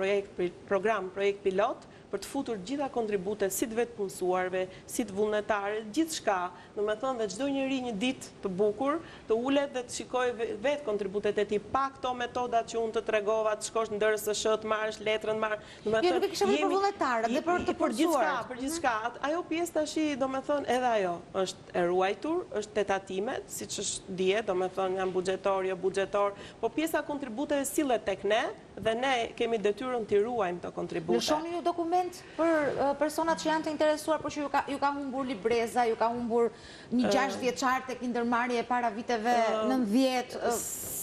program pilot për të futur gjitha kontributet si të vetë punësuarve, si të vullnetare, gjithçka, domethënë dhe çdo njeri një ditë të bukur, të ulet dhe të shikojë vetë kontributet e tij, pa këto metodat që unë të tregova, të shkosh në DRSSH, të marrësh letrën, domethënë. Jo, nuk e kisha për vullnetarët, dhe për të përgjuar. Për gjithçka, ajo pjesë tash, domethënë, edhe ajo është e ruajtur, është te tatimet, siç është dihet, domethënë janë buxhetor, jo buxhetor, po pjesa kontributeve sillet tek ne dhe ne kemi detyrën t'i ruajmë këto kontribute. Lëshoni ju dokument për personat që janë të interesuar, por që ju ka humbur libreza, ju ka humbur një 6 vjeçar tek ndërmarrje para viteve 90.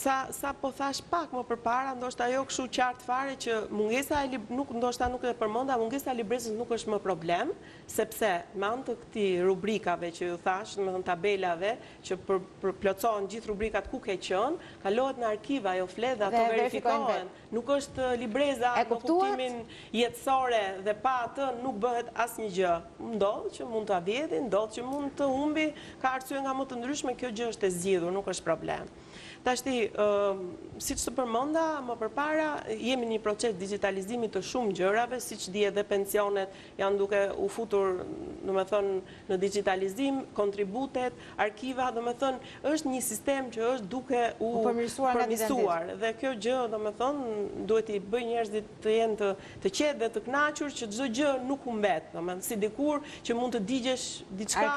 Sa po thash pak më përpara, ndoshta ajo kështu qartë fare që mungesa e ndoshta nuk e përmenda, mungesa e librezës nuk është më problem, sepse me anë të këtij rubrikave që ju thash, domethënë tabelave që plotësohen gjithë rubrikat ku ke qenë, kalohet në arkiv, ajo flet dhe ato verifikohen. Nuk është libreza në kuptimin jetësore dhe pa atë nuk bëhet asnjë gjë. Ndodh që mund ta vjedhë, ndodh që mund të humbi, ka arsye nga më të ndryshme, kjo gjë është e zgjidhur, nuk është problem. Tashti, siç të përmenda më përpara, jemi në një proces digitalizimi të shumë gjërave, siç dihet dhe pensionet janë duke u futur, domethënë, në digitalizim, kontributet, arkiva, domethënë, është një sistem që është duke u përmirësuar dhe kjo gjë, domethënë, duhet i bëj njerëzit të jenë të qetë dhe të kënaqur që çdo gjë nuk humbet, domethënë, si dikur që mund të digjesh diçka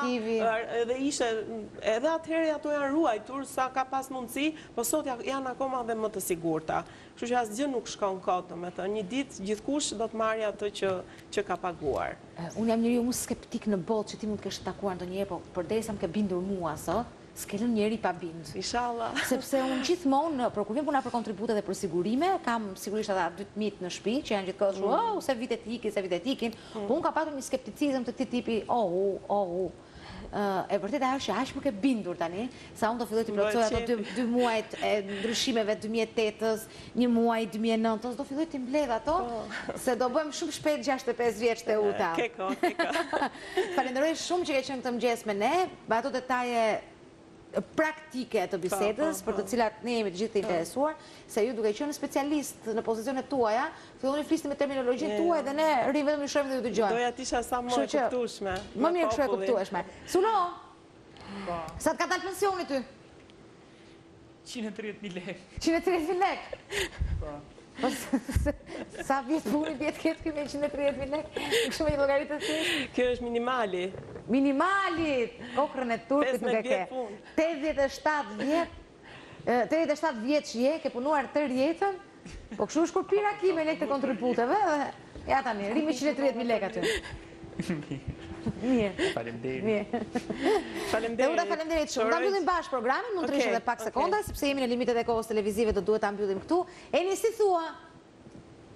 dhe ishte edhe atëherë ato janë ruajtur sa ka pas mundësi, po sot janë akoma dhe më të sigurta. Kështu që asgjë nuk shkon kot, domethënë, një ditë gjithkush do të marrë atë që ka paguar. Unë jam njeriu më skeptik në botë që ti mund të kesh takuar ndonjëherë, po përderisa më ke bindur mua sot, s'ke lënë njeri pa bind. Inshallah. Sepse unë gjithmonë, kur vjen puna për kontribute dhe për sigurime, kam sigurisht ata 2 fëmijë në shtëpi që janë gjithkohë se vitet ikin, po unë ka patur një skepticizëm të këtij tipi, e vërtet ajo që aq më ke bindur tani, sa unë do filloj të plotësoj ato 2 muajt e ndryshimeve 2008-ës, 1 muaj 2009-ës, do filloj të mbledh ato, se do bëjmë shumë shpejt 65 vjeç Teuta. Keko. Falenderoj shumë që ke qenë këtë mëngjes me ne, me ato detaje praktike të bisedës, për të cilat ne jemi të gjithë të interesuar, se ju duke qenë specialist në pozicionet tuaja, filloni flisni me terminologjinë tuaj dhe ne rrim vetëm i shohim dhe ju dëgjojmë. Doja t'isha sa më e kuptueshme. Më mirë kështu e kuptueshme. Sulo, sa të ka dalë pensioni ty? 130.000 lekë. 130.000 lekë? Sa vjetë puni vjetë këtë këmi 130.000 lekë? Në kështu me një llogaritë të thjeshtë? Kjo është minimali. Minimalit! Kokrën e turpit nuk e ke. 87 vjetë që je, ke punuar tërë jetën, po kështu është kur pira ki me lekë të kontributeve, dhe ja tani, rrimi 130.000 lekë aty. Mirë. Faleminderit. Teuta, faleminderit shumë. Ta mbyllim bashkë programin, mund të rrish edhe pak sekonda, sepse jemi në limitet e kohës televizive, do duhet ta mbyllim këtu. Eni, si thua?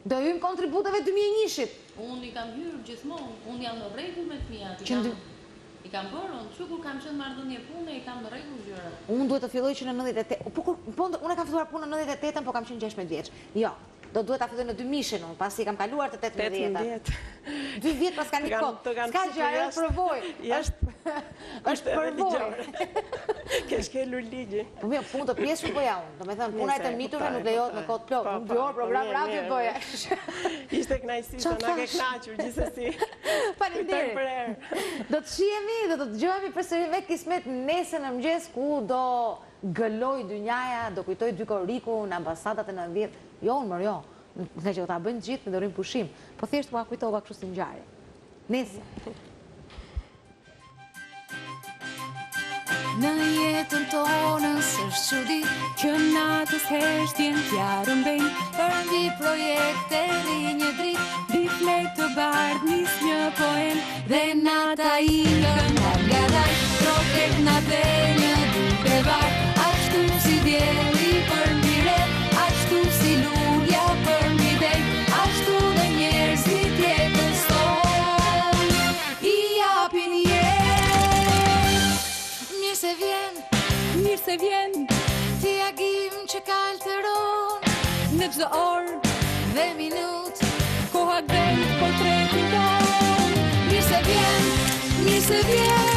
Do hym kontributeve 2001-shit. Unë i kam hyrë gjithmonë, unë jam në rregull me fëmijat. I kam bërë, unë që kur kam qenë marrëdhënie pune, i kam në rregull gjërat. Unë duhet të filloj që në 98, unë e kam filluar punën në 98, po kam qenë 16 vjeç. Jo, duhet ta filloj në 2000-shin unë, pasi kam kaluar të 18. 2 vjet pas ka një kohë. S'ka gjë, ajo është përvojë. Është përvojë. Ke shkelur ligji. Po mirë, punë të pjesë po ja unë. Domethënë puna e të miturve nuk lejohet me kohë plot. Unë 2 orë program radio bëja. Ishte kënaqësi sa na ke kënaqur gjithsesi. Faleminderit. Do të shihemi, do të dëgjohemi përsëri me Kismet nesër në mëngjes ku do gëlloj dynjaja, do kujtoj dy koriku në ambasadat e 90. Jo, unë mërë jo. Në që ta bëjnë gjithë me dorim pushim. Po thjesht po a kujtova kështu si ngjarje. Nesër. Në jetën tonës është çudi që natës heshtjen t'jarën bejnë për mbi projekte rri një dritë biflek të bardh nis një poem dhe nata i këndar nga daj troket na dhe një duke var ashtu si djeli për mire ashtu si lulja për mbi dej ashtu dhe njerëzit jetës tonë i japin Mirë se vjen Ti agim që kalteron Në çdo orë dhe minut Koha gdel portretin ton Mirë se vjen